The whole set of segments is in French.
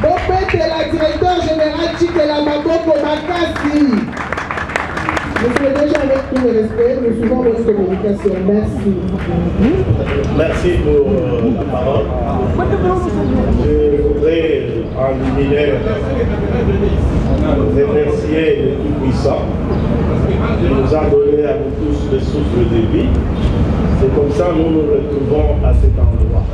Bopé, la directeur général Chikela Maboko Makasi. Monsieur le DG, avec tout le respect, nous suivons votre communication. Merci. Merci pour la parole. Je voudrais en luminaire remercier le Tout-Puissant qui nous a donné à nous tous le souffle de vie. C'est comme ça que nous nous retrouvons à cet endroit.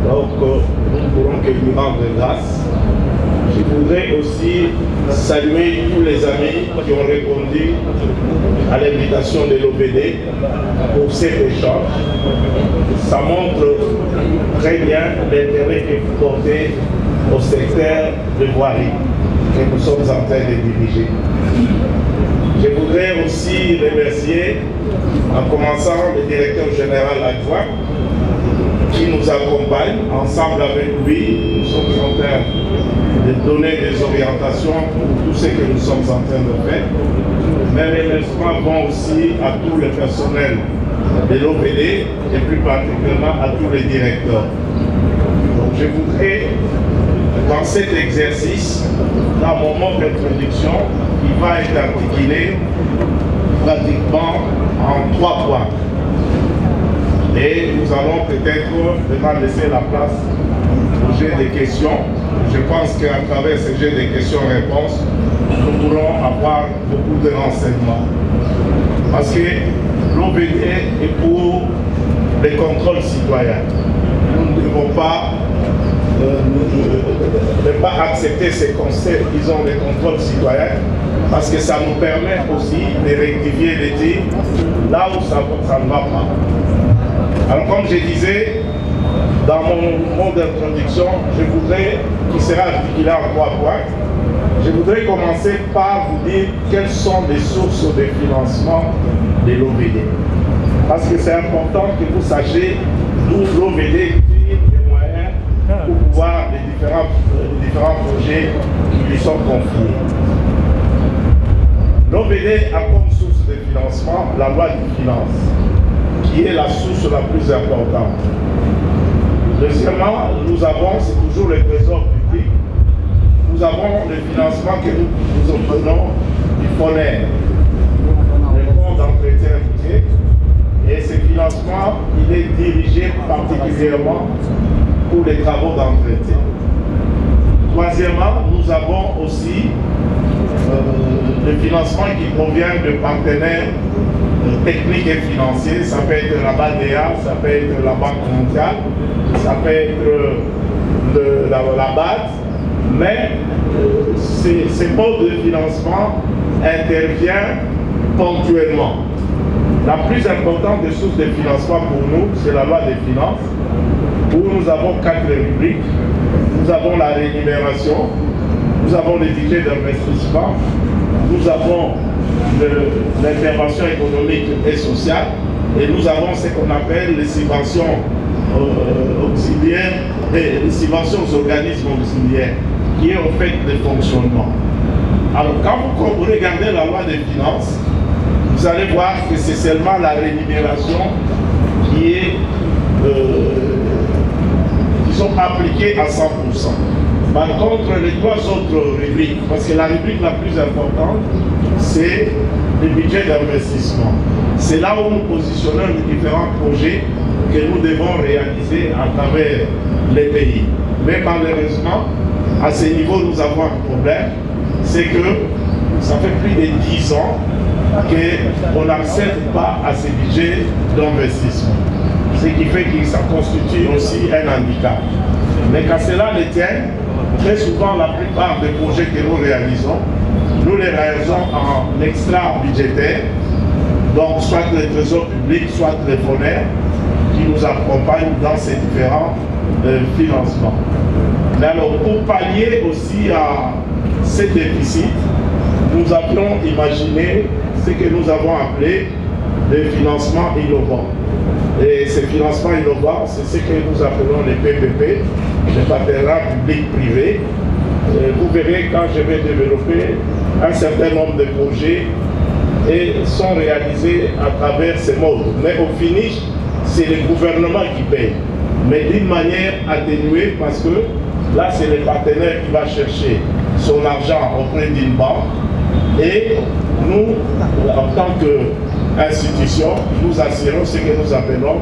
Donc, nous ne pourrons que lui rendre grâce. Je voudrais aussi saluer tous les amis qui ont répondu à l'invitation de l'OBD pour cet échange. Ça montre très bien l'intérêt que vous portez au secteur de voirie que nous sommes en train de diriger. Je voudrais aussi remercier, en commençant, le directeur général adjoint qui nous accompagne. Ensemble avec lui, nous sommes en train de donner des orientations pour tout ce que nous sommes en train de faire. Mes remerciements vont aussi à tout le personnel de l'OPD et plus particulièrement à tous les directeurs. Donc je voudrais, dans cet exercice, dans mon mot d'introduction, qui va être articulé pratiquement en 3 points. Et nous allons peut-être maintenant laisser la place au jeu des questions. Je pense qu'à travers ce jeu des questions-réponses, nous pourrons avoir beaucoup de renseignements. Parce que l'OBD est pour les contrôles citoyens. Nous ne devons pas, ne pas accepter ces concepts, disons, les contrôles citoyens, parce que ça nous permet aussi de rectifier les tirs là où ça ne va pas. Alors comme je disais, dans mon mot d'introduction, je voudrais, qui sera articulé en 3 points, je voudrais commencer par vous dire quelles sont les sources de financement de l'OBD. Parce que c'est important que vous sachiez d'où l'OBD tire les moyens pour pouvoir les différents projets qui lui sont confiés. L'OBD a comme source de financement la loi des finances, qui est la source la plus importante. Deuxièmement, nous avons, c'est toujours le trésor public, nous avons le financement que nous obtenons du FONER, le Fonds d'entretien routier, et ce financement, il est dirigé particulièrement pour les travaux d'entretien. Troisièmement, nous avons aussi le financement qui provient de partenaires techniques et financiers. Ça peut être la BADEA, ça peut être la Banque mondiale, ça peut être la BAD, mais ces modes de financement interviennent ponctuellement. La plus importante des sources de financement pour nous, c'est la loi des finances, où nous avons 4 rubriques. Nous avons la rémunération, nous avons les budgets d'investissement, nous avons l'intervention économique et sociale, et nous avons ce qu'on appelle les subventions auxiliaires, les subventions aux organismes auxiliaires, qui est en fait le fonctionnement. Alors quand vous regardez la loi des finances, vous allez voir que c'est seulement la rémunération qui est appliquée à 100%. Par contre, les 3 autres rubriques, parce que la rubrique la plus importante, c'est le budget d'investissement. C'est là où nous positionnons les différents projets que nous devons réaliser à travers les pays. Mais malheureusement, à ce niveau, nous avons un problème, c'est que ça fait plus de 10 ans qu'on n'accède pas à ces budgets d'investissement. Ce qui fait que ça constitue aussi un handicap. Mais quand cela ne tient, très souvent la plupart des projets que nous les réalisons en extra-budgétaire, donc soit les trésors publics, soit les FONER, qui nous accompagnent dans ces différents financements. Mais alors, pour pallier aussi à ces déficits, nous avions imaginé ce que nous avons appelé des financements innovants. Et ces financements innovants, c'est ce que nous appelons les PPP, les partenariats publics-privés. Vous verrez quand je vais développer un certain nombre de projets et sont réalisés à travers ces modes. Mais au finish, c'est le gouvernement qui paye, mais d'une manière atténuée parce que Là, c'est le partenaire qui va chercher son argent auprès d'une banque. Et nous, en tant qu'institution, nous assurons ce que nous appelons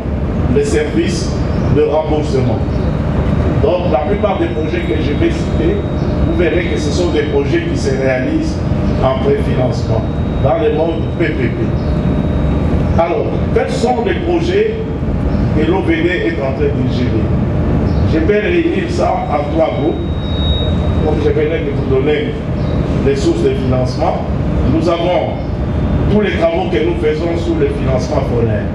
les services de remboursement. Donc, la plupart des projets que je vais citer, vous verrez que ce sont des projets qui se réalisent en préfinancement, dans le mode PPP. Alors, quels sont les projets que l'OVD est en train de gérer? Je vais réunir ça en 3 groupes. Comme je venais de vous donner les sources de financement, nous avons tous les travaux que nous faisons sous le financement FONER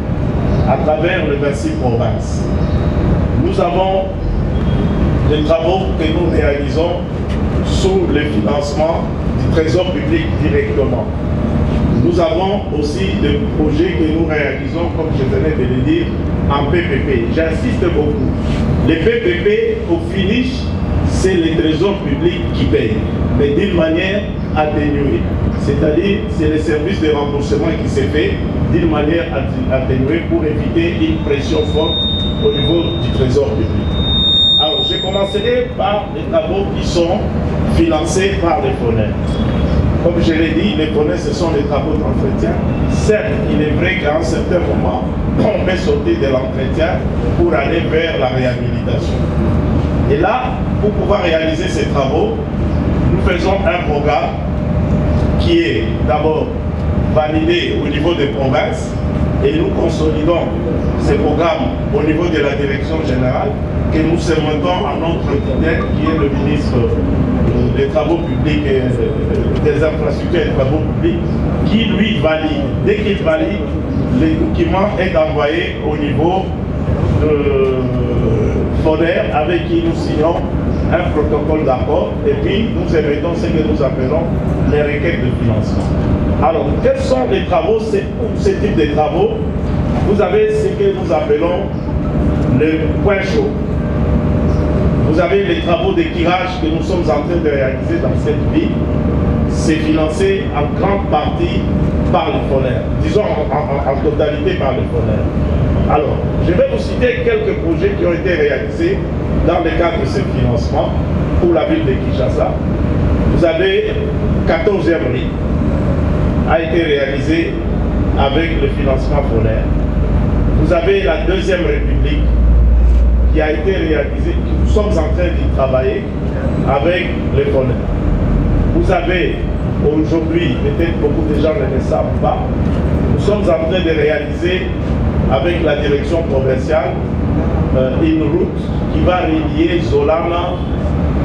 à travers les 26 provinces. Nous avons des travaux que nous réalisons sous le financement du Trésor public directement. Nous avons aussi des projets que nous réalisons, comme je venais de le dire, en PPP. J'insiste beaucoup. Les PPP, au finish, c'est le Trésor public qui paye, mais d'une manière atténuée. C'est-à-dire, c'est le service de remboursement qui s'est fait d'une manière atténuée pour éviter une pression forte au niveau du Trésor public. Alors, je commencerai par les travaux qui sont financés par les FONER. Comme je l'ai dit, les FONER, ce sont les travaux d'entretien. Certes, il est vrai qu'à un certain moment, on peut sauter de l'entretien pour aller vers la réhabilitation. Et là, pour pouvoir réaliser ces travaux, nous faisons un programme qui est d'abord validé au niveau des provinces et nous consolidons ces programmes au niveau de la direction générale que nous sermentons à notre titulaire qui est le ministre des Travaux publics et des infrastructures et des travaux publics qui lui valide. Dès qu'il valide, le document est envoyé au niveau de FONER avec qui nous signons un protocole d'accord et puis nous émettons ce que nous appelons les requêtes de financement. Alors, quels sont les travaux, ce type de travaux? Vous avez ce que nous appelons le point chaud. Vous avez les travaux de tirage que nous sommes en train de réaliser dans cette ville. C'est financé en grande partie par le FONER, disons en totalité par le FONER. Alors, je vais vous citer quelques projets qui ont été réalisés dans le cadre de ce financement pour la ville de Kinshasa. Vous avez 14e rue, a été réalisé avec le financement FONER. Vous avez la 2e République qui a été réalisée, nous sommes en train d'y travailler avec le FONER. Vous avez aujourd'hui, peut-être beaucoup de gens ne le savent pas, nous sommes en train de réaliser avec la direction provinciale une route qui va relier Zolana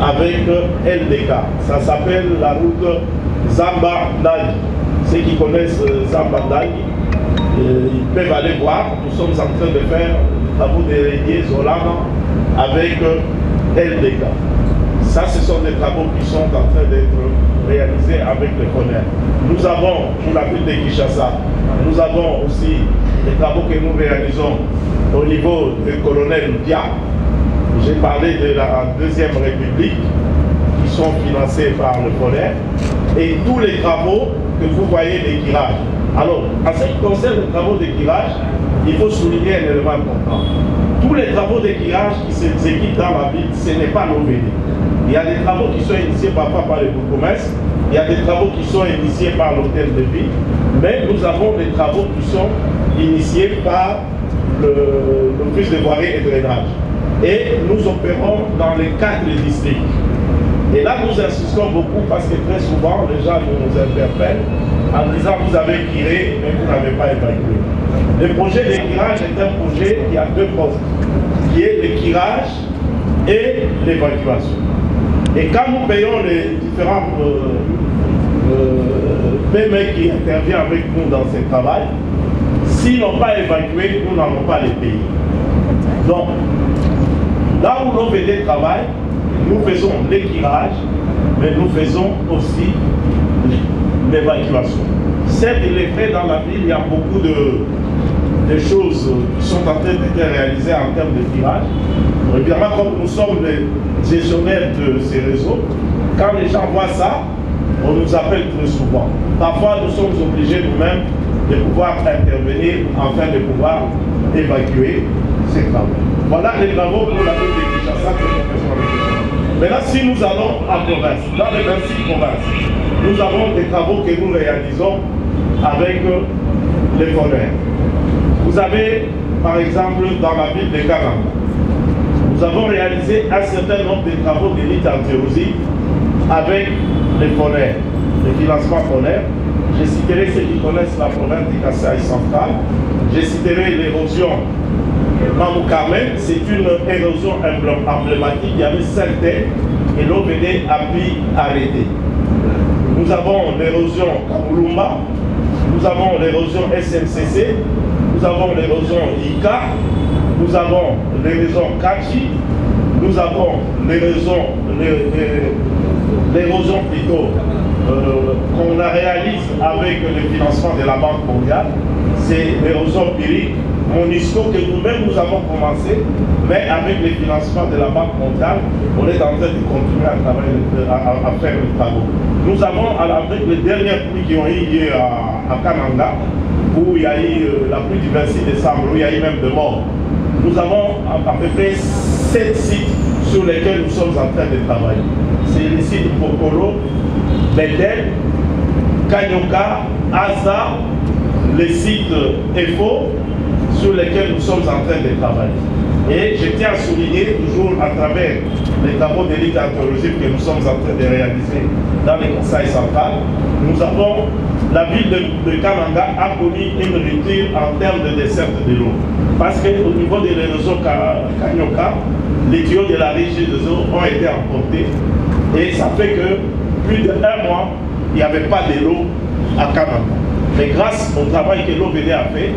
avec LDK. Ça s'appelle la route Zamba-Ndali. Ceux qui connaissent Zamba-Ndali, ils peuvent aller voir. Nous sommes en train de faire les travaux de relier Zolana avec LDK. Ça, ce sont des travaux qui sont en train d'être réalisés avec le FONER. Nous avons, pour la ville de Kinshasa, nous avons aussi les travaux que nous réalisons au niveau du colonel Dia. J'ai parlé de la 2e République qui sont financés par le FONER et tous les travaux que vous voyez des tirages. Alors, en ce qui concerne les travaux de tirage, il faut souligner un élément important. Tous les travaux de tirage qui s'exécutent dans la ville, ce n'est pas l'OVD. Il y a des travaux qui sont initiés parfois par les bourgmestres, il y a des travaux qui sont initiés par l'hôtel de ville, mais nous avons des travaux qui sont initiés par l'office de voirie et drainage. Et nous opérons dans les 4 districts. Et là, nous insistons beaucoup parce que très souvent, les gens nous interpellent en disant vous avez tiré, mais vous n'avez pas évacué. Le projet de tirage est un projet qui a 2 postes, qui est le tirage et l'évacuation. Et quand nous payons les différents PME qui interviennent avec nous dans ce travail, s'ils n'ont pas évacué, nous n'allons pas les payer. Donc, là où l'OVD travaille, nous faisons l'équirage, mais nous faisons aussi l'évacuation. Certes, il est fait dans la ville, il y a beaucoup de choses qui sont en train d'être réalisées en termes de tirage. Évidemment, comme nous sommes les gestionnaires de ces réseaux, quand les gens voient ça, on nous appelle très souvent. Parfois, nous sommes obligés nous-mêmes de pouvoir intervenir afin de pouvoir évacuer ces travaux. Voilà les travaux pour la ville de Kinshasa que nous faisons avec les gens. Maintenant, si nous allons en province, dans les 26 provinces, nous avons des travaux que nous réalisons avec les fourneurs. Vous avez, par exemple, dans la ville de Kananga, nous avons réalisé un certain nombre de travaux d'élite anti-érosive avec les fourneurs, les financements fourneurs. Je citerai ceux qui connaissent la province de Kasaï centrale. Je citerai l'érosion Mamou Carmen. C'est une érosion emblématique. Il y avait 5 têtes et l'eau venait à puis arrêter. Nous avons l'érosion Kamoulumba. Nous avons l'érosion SMCC. Nous avons l'érosion ICA. Nous avons l'érosion Kachi. Nous avons l'érosion plutôt qu'on réalise avec le financement de la Banque mondiale. C'est l'érosion pyrique, MONUSCO, que nous-mêmes nous avons commencé, mais avec le financement de la Banque mondiale, on est en train de continuer à travailler, à faire les travaux. Nous avons, avec les dernières pluies qui ont eu lieu à Kananga, où il y a eu la pluie du 26 décembre, où il y a eu même de morts, nous avons à peu près 7 sites sur lesquels nous sommes en train de travailler. C'est les sites Pokolo, Bedel, Kanyoka, Asa, les sites EFO sur lesquels nous sommes en train de travailler. Et je tiens à souligner toujours à travers les travaux d'élite archéologique que nous sommes en train de réaliser dans les conseils centrales, nous avons, la ville de Kananga a connu une rupture en termes de desserte de l'eau. Parce qu'au niveau de l'érosion Kanyoka, les tuyaux de la régie des eaux ont été emportés et ça fait que plus d'1 mois, il n'y avait pas de l'eau à Kananga. Mais grâce au travail que l'eau venait à faire,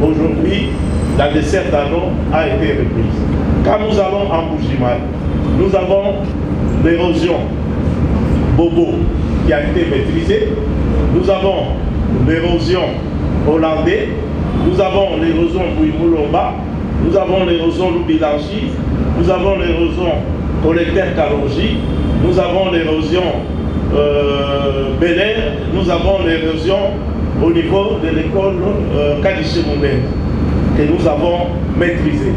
aujourd'hui, la desserte en eau a été reprise. Quand nous allons en Bujimaï, nous avons l'érosion Bobo qui a été maîtrisée. Nous avons l'érosion hollandais. Nous avons l'érosion Bouimoulomba. Nous avons l'érosion Loubilanchi. Nous avons l'érosion collecteur Kalonji. Nous avons l'érosion Bénin. Nous avons l'érosion au niveau de l'école Kadiché-Moumène que nous avons maîtrisé.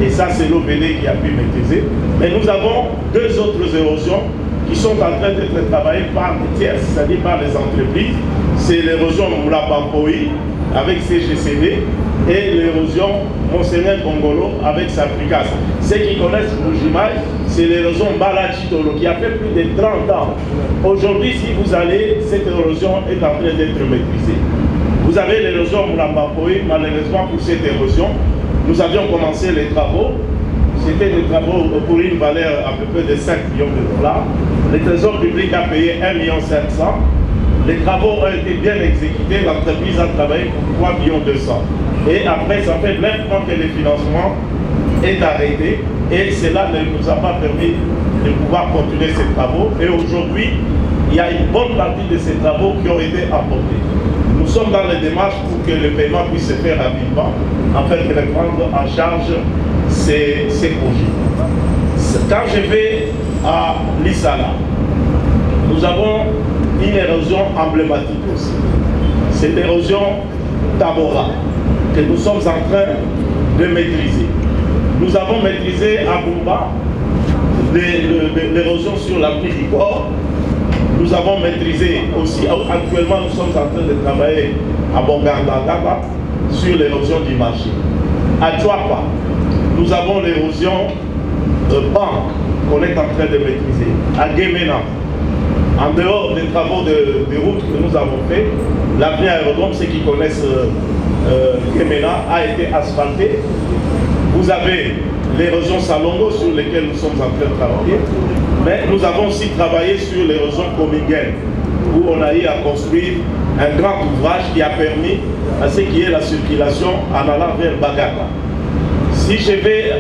Et ça, c'est l'OBD qui a pu maîtriser. Mais nous avons 2 autres érosions qui sont en train d'être travaillées par les tiers, c'est-à-dire par les entreprises. C'est l'érosion Moula-Pampoi avec CGCD et l'érosion Monseigneur Congolo avec Sapricas. Ceux qui connaissent Bujimaï, c'est l'érosion Balachitolo qui a fait plus de 30 ans. Aujourd'hui, si vous allez, cette érosion est en train d'être maîtrisée. Vous avez l'érosion Moula-Pampoi, malheureusement pour cette érosion, nous avions commencé les travaux. C'était des travaux pour une valeur à peu près de 5 millions de dollars. Le Trésor public a payé 1,5 million. Les travaux ont été bien exécutés. L'entreprise a travaillé pour 3,2 millions. Et après, ça fait 9 ans que le financement est arrêté. Et cela ne nous a pas permis de pouvoir continuer ces travaux. Et aujourd'hui, il y a une bonne partie de ces travaux qui ont été apportés. Nous sommes dans les démarches pour que le paiement puisse se faire rapidement, afin de prendre en charge ces projets. Quand je vais à Lissala, nous avons une érosion emblématique aussi. C'est l'érosion Tabora que nous sommes en train de maîtriser. Nous avons maîtrisé à Bumba l'érosion sur la pluie du corps. Nous avons maîtrisé aussi, actuellement nous sommes en train de travailler à Bonganda sur l'érosion du marché. À Tchouapa, nous avons l'érosion banque qu'on est en train de maîtriser. À Guémena, en dehors des travaux de route que nous avons fait, l'avenue aérodrome, ceux qui connaissent Guémena, a été asphalté. Vous avez l'érosion Salongo sur lesquelles nous sommes en train de travailler. Mais nous avons aussi travaillé sur l'érosion Comingen, où on a eu à construire un grand ouvrage qui a permis à ce qui est la circulation en allant vers Bagata. Si je vais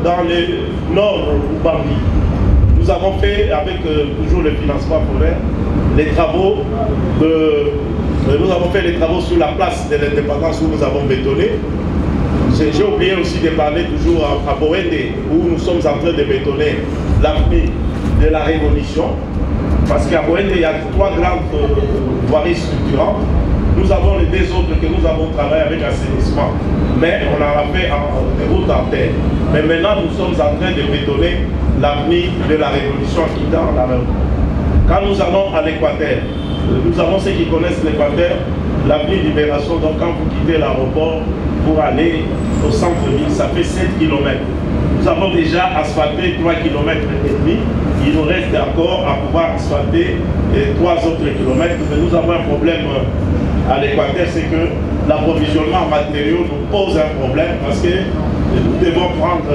dans le nord Ubambi, nous avons fait avec toujours le financement fourré les travaux nous avons fait les travaux sur la place de l'indépendance où nous avons bétonné. J'ai oublié aussi de parler toujours à Boende, où nous sommes en train de bétonner l'avenue de la Révolution. Parce qu'à Boende, il y a 3 grandes voiries structurantes. Nous avons les 2 autres que nous avons travaillé avec assainissement. Mais on en a fait des routes en terre. Mais maintenant, nous sommes en train de bétonner l'avenir de la révolution en quittant la mer. Quand nous allons à l'Équateur, nous avons ceux qui connaissent l'Équateur, l'avenir Libération, donc quand vous quittez l'aéroport pour aller au centre-ville, ça fait 7 km. Nous avons déjà asphalté 3 km et demi. Il nous reste encore à pouvoir asphalter 3 autres kilomètres. Mais nous avons un problème à l'Équateur, c'est que l'approvisionnement en matériaux nous pose un problème parce que nous devons prendre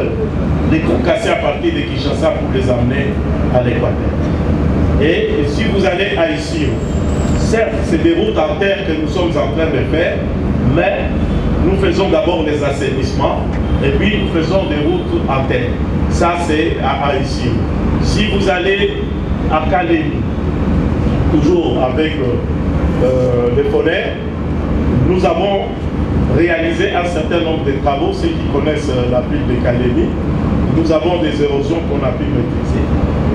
des concassés à partir de Kinshasa pour les amener à l'Équateur. Et si vous allez à Issio, certes, c'est des routes en terre que nous sommes en train de faire, mais nous faisons d'abord les assainissements et puis nous faisons des routes en terre. Ça, c'est à Issio. Si vous allez à Kalemi, toujours avec les Fonais, nous avons réalisé un certain nombre de travaux. Ceux qui connaissent la ville de Kalemi, nous avons des érosions qu'on a pu maîtriser.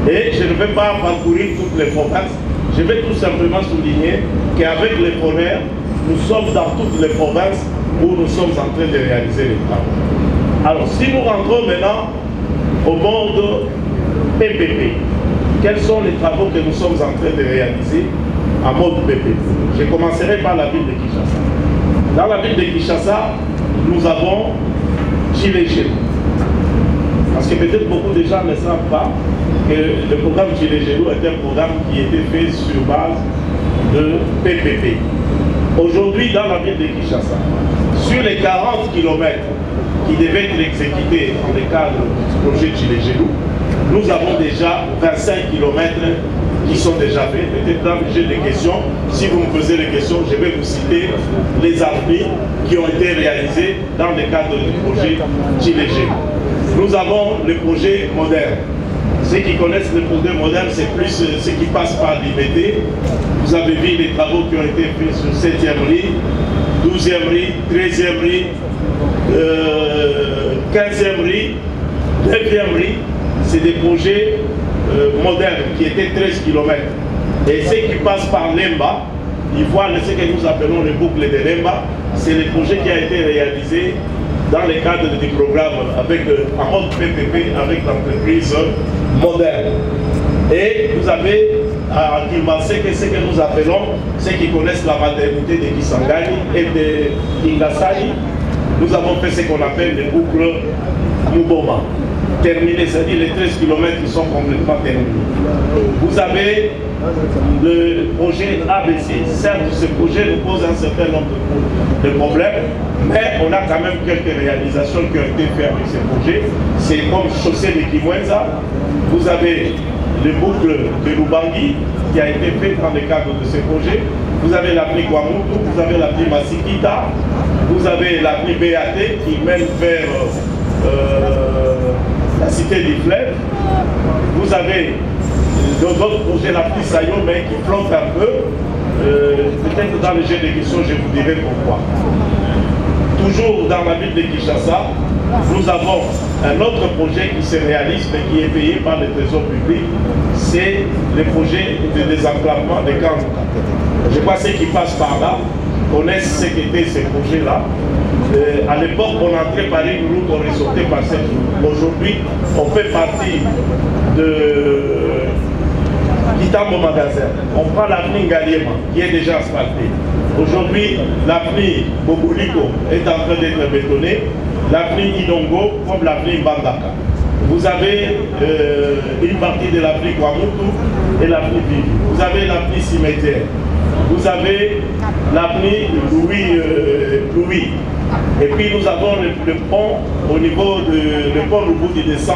Et je ne vais pas parcourir toutes les provinces, je vais tout simplement souligner qu'avec les Fonais, nous sommes dans toutes les provinces où nous sommes en train de réaliser les travaux. Alors, si nous rentrons maintenant au monde PPP, quels sont les travaux que nous sommes en train de réaliser en mode PPP? Je commencerai par la ville de Kinshasa. Dans la ville de Kinshasa, nous avons Gilet Gelou. Parce que peut-être beaucoup de gens ne savent pas que le programme Gilet Gelou est un programme qui était fait sur base de PPP. Aujourd'hui, dans la ville de Kinshasa, sur les 40 km qui devaient être exécutés dans le cadre du projet Gilet Gelou, nous avons déjà 25 km qui sont déjà faits. Peut-être dans le jeu des questions, si vous me posez des questions, je vais vous citer les armées qui ont été réalisés dans le cadre du projet Gilet Gelou. Nous avons le projet moderne. Ceux qui connaissent le projet moderne, c'est plus ce qui passe par l'IBT. Vous avez vu les travaux qui ont été faits sur 7e riz, 12e riz, 13e riz, 15e riz, 9e riz. C'est des projets modernes qui étaient 13 km. Et ceux qui passent par Lemba, ils voient ce que nous appelons les boucles de Lemba. C'est le projet qui a été réalisé dans le cadre du programme avec, en mode PPP avec l'entreprise moderne. Et vous avez à Kimbassé que ce que nous appelons, ceux qui connaissent la maternité de Kisangani et de Ingasani, nous avons fait ce qu'on appelle les boucles Muboma. Terminés, c'est-à-dire les 13 km qui sont complètement terminés. Vous avez le projet ABC. Certes, ce projet nous pose un certain nombre de problèmes, mais on a quand même quelques réalisations qui ont été faites avec ce projet. C'est comme chaussée de Kimwenza. Vous avez le boucle de Lubangi qui a été fait dans le cadre de ce projet. Vous avez l'avenue Kwamutu, vous avez l'avenue Masikita, vous avez l'avenue BAT qui mène vers la cité du fleuve. Vous avez d'autres projets, la petite Sayon, mais qui flotte un peu. Peut-être dans le jeu de questions, je vous dirai pourquoi. Toujours dans la ville de Kinshasa, nous avons un autre projet qui se réalise, mais qui est payé par le Trésor public. C'est le projet de désenclavement de Kanouka. Je crois que ceux qui passent par là connaissent ce qu'étaient ces projets-là. À l'époque, on entrait par une route, on ressortait par cette route. Aujourd'hui, on fait partie de Kitambo Magasin. On prend l'avenue Ngaliema, qui est déjà asphaltée. Aujourd'hui, l'avenue Boboliko est en train d'être bétonnée. L'avenue Idongo, comme l'avenue Mbandaka. Vous avez une partie de l'avenue Kwamutu et l'avenue Vivi. Vous avez l'avenue Cimetière. Vous avez l'avenue Louis. Et puis nous avons le pont au niveau de le pont Lubuti de 100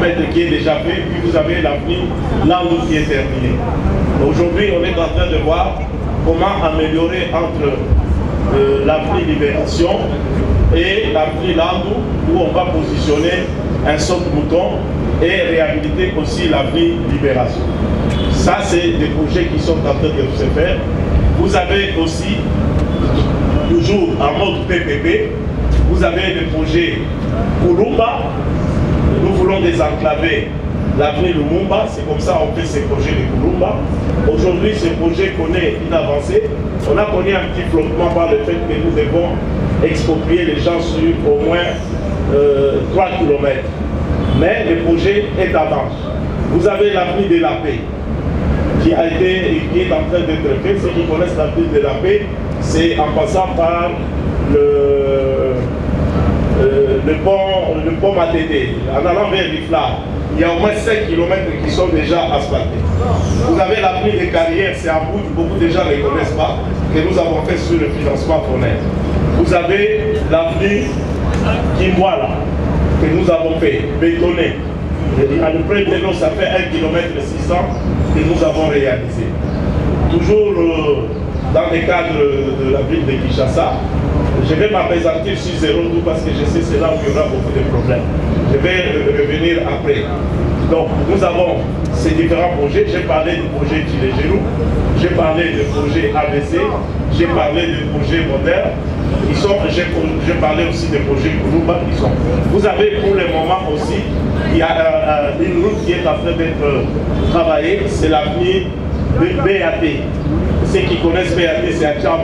mètres qui est déjà fait. Puis vous avez l'avenue Landou qui est terminée. Aujourd'hui, on est en train de voir comment améliorer entre l'avenue Libération et l'avenue Landou, où on va positionner un saute-mouton et réhabiliter aussi l'avenue Libération. Ça, c'est des projets qui sont en train de se faire. Vous avez aussi, toujours en mode PPP, vous avez le projet Kulumba. Nous voulons désenclaver l'avenue Lumumba. C'est comme ça qu'on fait ces projets de Kulumba. Aujourd'hui, ce projet connaît une avancée. On a connu un petit flottement par le fait que nous devons exproprier les gens sur au moins 3 km. mais le projet est en marche. Vous avez l'avenue de la paix qui est en train d'être fait. Ceux qui connaissent l'avenue de la paix, c'est en passant par le pont Matédé, en allant vers Rifla. Il y a au moins 5 km qui sont déjà asphaltés. Vous avez l'avenue des carrières, c'est un bout, beaucoup de gens ne connaissent pas, que nous avons fait sur le financement foncier. Vous avez l'avenue Kimwala, que nous avons fait, bétonné. À peu près, ça fait 1 km 600 que nous avons réalisé. Toujours dans le cadre de la ville de Kinshasa, je vais m'appesantir sur 0,2 parce que je sais que c'est là où il y aura beaucoup de problèmes. Je vais revenir après. Donc, nous avons ces différents projets. J'ai parlé du projet Tilégérou, j'ai parlé du projet ABC, j'ai parlé du projet moderne. J'ai parlé aussi des projets Kourouba qui sont. Vous avez pour le moment aussi, il y a une route qui est en train d'être travaillée, c'est l'avenir de BAT. Ceux qui connaissent BAT, c'est à Tcham,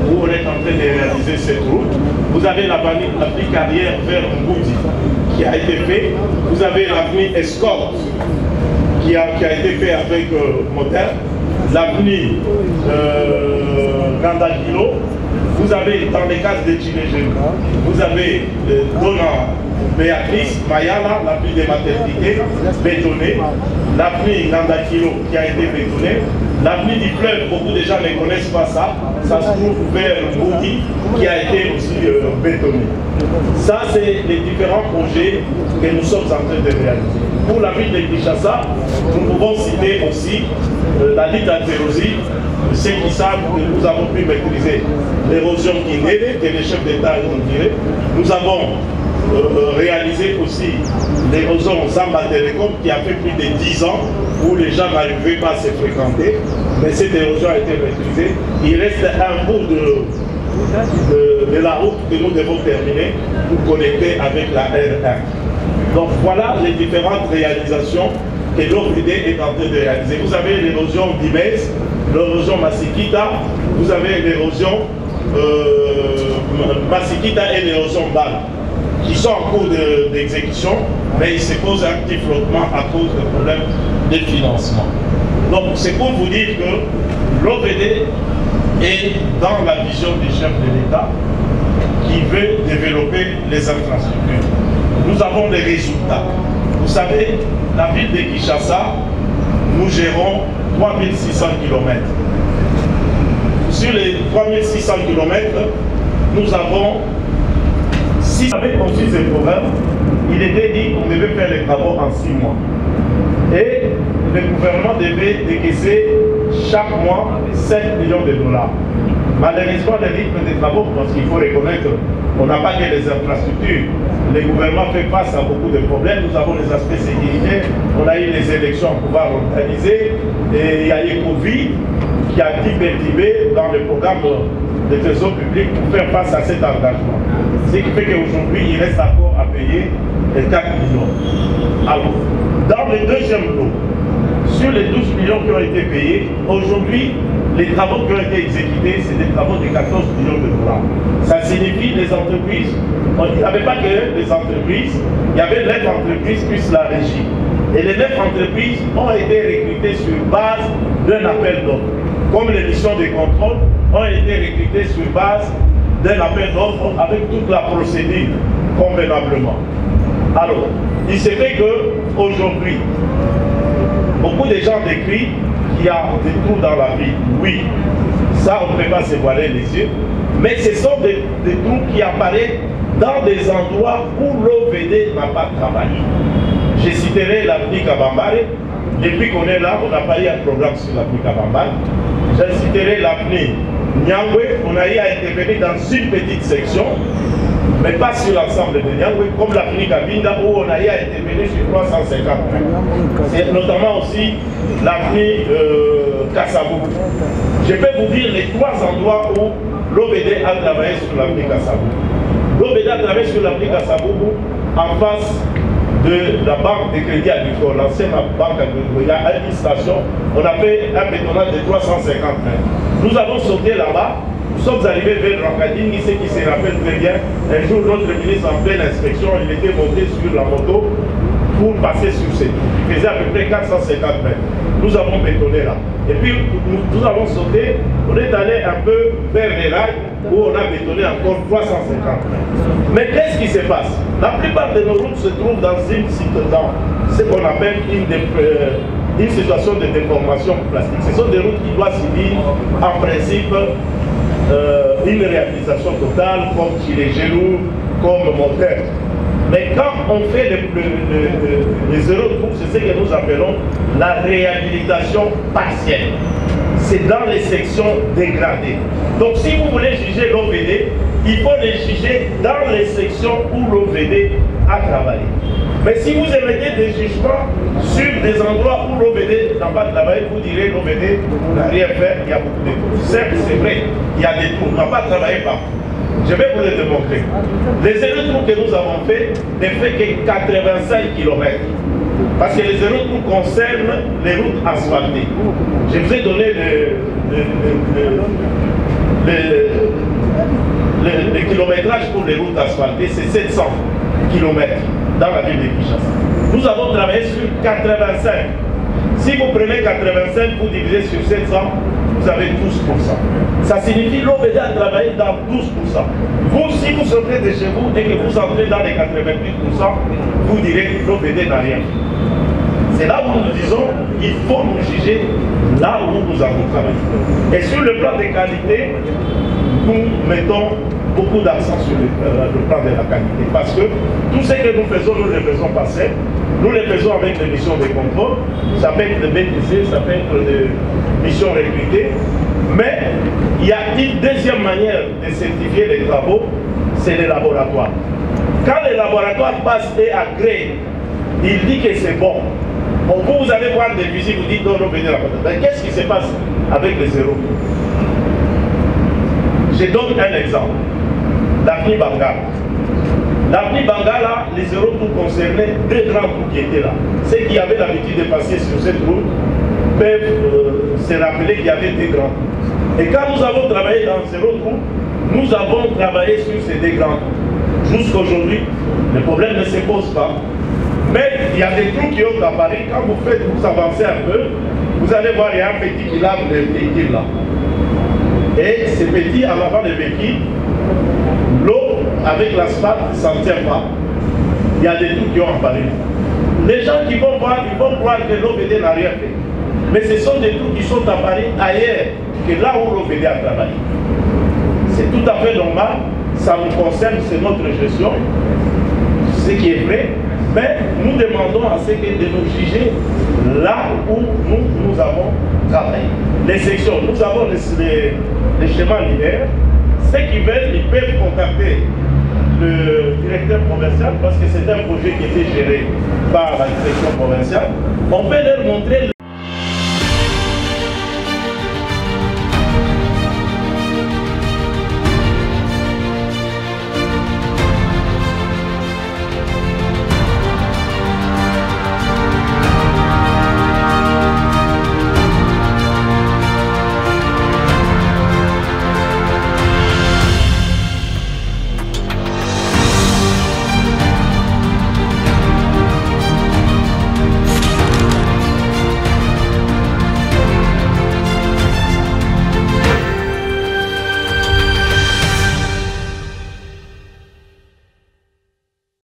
où on est en train de réaliser cette route. Vous avez l'avenue carrière vers Mboudi qui a été fait. Vous avez l'avenue Escorte qui a été fait avec Moteur. L'avenue Gandakilo. Vous avez, dans les cas de Tilégérou, vous avez Dona Béatrice, Mayala, l'avenue des maternités, bétonnée, l'avenue Gandakilo qui a été bétonnée, l'avenue du fleuve, beaucoup de gens ne connaissent pas ça, ça se trouve vers Moudi qui a été aussi bétonné. Ça, c'est les différents projets que nous sommes en train de réaliser. Pour la ville de Kinshasa, nous pouvons citer aussi la lutte anti-érosive. Ceux qui savent que nous avons pu maîtriser l'érosion Kindélé, que les chefs d'État ont tiré. Nous avons réalisé aussi l'érosion Zamba Telecom qui a fait plus de 10 ans où les gens n'arrivaient pas à se fréquenter. Mais cette érosion a été maîtrisée. Il reste un bout de la route que nous devons terminer pour connecter avec la R1. Donc voilà les différentes réalisations que l'OVD est en train de réaliser. Vous avez l'érosion d'Ibès, l'érosion Massikita, vous avez l'érosion Massikita et l'érosion Bal, qui sont en cours d'exécution, mais il se pose un petit flottement à cause de problèmes de financement. Donc c'est pour vous dire que l'OVD est dans la vision du chef de l'État qui veut développer les infrastructures. Nous avons des résultats. Vous savez, la ville de Kinshasa, nous gérons 3600 km. Sur les 3600 km, nous avons, si on avait conçu ce programme, il était dit qu'on devait faire les travaux en 6 mois. Et le gouvernement devait décaisser chaque mois 7 millions de dollars. Malheureusement, le rythme des travaux, parce qu'il faut reconnaître, on n'a pas que les infrastructures. Le gouvernement fait face à beaucoup de problèmes. Nous avons les aspects sécuritaires. On a eu les élections à pouvoir organiser. Et il y a eu Covid qui a perturbé dans le programme de trésor public pour faire face à cet engagement. Ce qui fait qu'aujourd'hui, il reste encore à payer les 4 millions. Alors, dans le deuxième lot, sur les 12 millions qui ont été payés, aujourd'hui, les travaux qui ont été exécutés, c'est des travaux de 14 millions de dollars. Ça signifie les entreprises, il n'y avait pas que les entreprises, il y avait 9 entreprises plus la régie. Et les 9 entreprises ont été recrutées sur base d'un appel d'offres. Comme les missions de contrôle ont été recrutées sur base d'un appel d'offres avec toute la procédure convenablement. Alors, il se fait qu'aujourd'hui, beaucoup de gens décrivent qu'il y a des trous dans la ville. Oui, ça on ne peut pas se voiler les yeux, mais ce sont des trous qui apparaissent dans des endroits où l'OVD n'a pas travaillé. Je citerai l'avenue Kabambare. Depuis qu'on est là, on n'a pas eu un programme sur l'avenue Kabambare. Je citerai l'avenue Nyangwe. On a eu à intervenir dans une petite section, mais pas sur l'ensemble de Nyangwe, comme l'avenue Kabinda où on a eu à intervenir sur 350 mètres. C'est notamment aussi l'avenue Kassabou. Je peux vous dire les 3 endroits où l'OVD a travaillé sur l'avenue Kassabou. L'OVD a travaillé sur l'avenue Kassabou en face de la banque de crédit agricole, l'ancienne banque agricole. Il y a une station, on a fait un bétonnage de 350 mètres. Nous avons sauté là-bas, nous sommes arrivés vers Rankadini, ceux qui se rappellent très bien. Un jour, notre ministre en pleine inspection, il était monté sur la moto pour passer sur cette route. Il faisait à peu près 450 mètres. Nous avons bétonné là. Et puis nous avons sauté, on est allé un peu vers les rails où on a bétonné encore 350 mètres. Mais qu'est-ce qui se passe? La plupart de nos routes se trouvent dans ce qu'on appelle une situation de déformation plastique. Ce sont des routes qui doivent subir en principe une réalisation totale comme gilet gelou, comme moteur. Mais quand on fait les zéro trou, c'est ce que nous appelons la réhabilitation partielle. C'est dans les sections dégradées. Donc si vous voulez juger l'OVD, il faut les juger dans les sections où l'OVD a travaillé. Mais si vous émettez des jugements sur des endroits où l'OVD n'a pas travaillé, vous direz l'OVD n'a rien fait, il y a beaucoup de trous. Certes, c'est vrai, il y a des trous, on n'a pas travaillé partout. Je vais vous le démontrer. Les zéro trous que nous avons fait ne fait que 85 km. Parce que les zéro trous concernent les routes asphaltées. Je vous ai donné le kilométrage pour les routes asphaltées, c'est 700 km dans la ville de Kinshasa. Nous avons travaillé sur 85. Si vous prenez 85, vous divisez sur 700, vous avez 12%. Ça signifie l'OVD a travaillé dans 12%. Vous, si vous sortez de chez vous et que vous entrez dans les 88%, vous direz l'OVD n'a rien fait. C'est là où nous disons qu'il faut nous juger là où nous avons travaillé. Et sur le plan des qualités, nous mettons beaucoup d'accent sur le plan de la qualité. Parce que tout ce que nous faisons, nous le faisons passer. Nous le faisons avec des missions de contrôle. Ça peut être de BTC, ça peut être des missions recrutées. Mais il y a une deuxième manière de certifier les travaux, c'est les laboratoires. Quand le laboratoire passe et agrée, il dit que c'est bon. Bon, vous allez voir des visites, vous dites non, non, venez là. Mais qu'est-ce qui se passe avec les zéros? Je donne un exemple. L'avenue Bangala. L'avenue Bangala, les zéros trous concernaient deux grands trous qui étaient là. Ceux qui avaient l'habitude de passer sur cette route peuvent se rappeler qu'il y avait deux grands trous. Et quand nous avons travaillé dans zéro trou, nous avons travaillé sur ces deux grands trous. Jusqu'aujourd'hui, le problème ne se pose pas. Mais il y a des trous qui ont apparu. Quand vous avancez un peu, vous allez voir, il y a un petit qui lave le véhicule là. Et ces petits, en avant des véhicules, l'eau avec l'asphalte ne s'en tient pas. Il y a des trous qui ont apparu. Les gens qui vont voir, ils vont croire que l'OVD n'a rien fait. Mais ce sont des trous qui sont apparus ailleurs que là où l'OVD a travaillé. C'est tout à fait normal. Ça nous concerne, c'est notre gestion. Ce qui est vrai. Mais nous demandons à ce que de nous juger là où nous avons travaillé. Les sections, nous avons les schémas linéaires. Ceux qui veulent, ils peuvent contacter le directeur provincial parce que c'est un projet qui était géré par la direction provinciale. On peut leur montrer